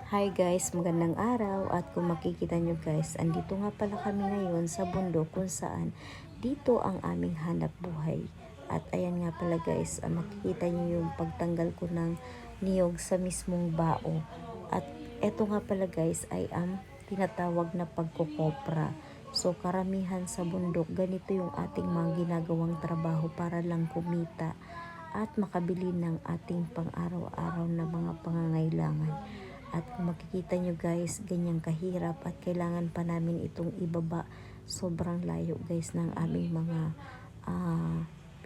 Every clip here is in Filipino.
Hi guys, magandang araw at kung makikita nyo guys, andito nga pala kami ngayon sa bundok kung saan dito ang aming hanap buhay. At ayan nga pala guys, makikita nyo yung pagtanggal ko ng niyog sa mismong bao. At eto nga pala guys ay ang tinatawag na pagkukopra. So karamihan sa bundok, ganito yung ating mga ginagawang trabaho para lang kumita at makabili ng ating pang-araw-araw na mga pangangailangan. At kung makikita nyo guys, ganyang kahirap at kailangan pa namin itong ibaba. Sobrang layo guys ng aming mga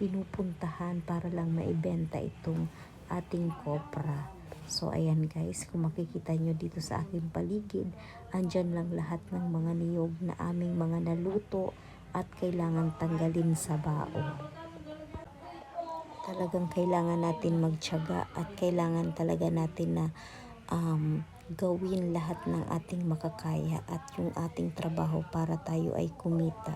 pinupuntahan para lang maibenta itong ating kopra. So ayan guys, kung makikita nyo dito sa aking paligid, andyan lang lahat ng mga niyog na aming mga naluto at kailangan tanggalin sa bao. Talagang kailangan natin magtiyaga at kailangan talaga natin na gawin lahat ng ating makakaya at yung ating trabaho para tayo ay kumita.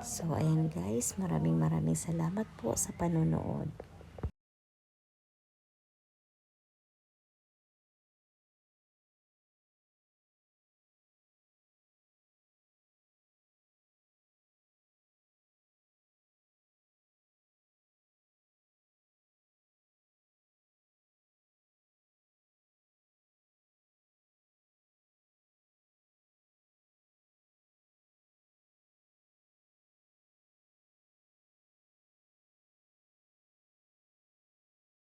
So ayan guys, maraming salamat po sa panonood.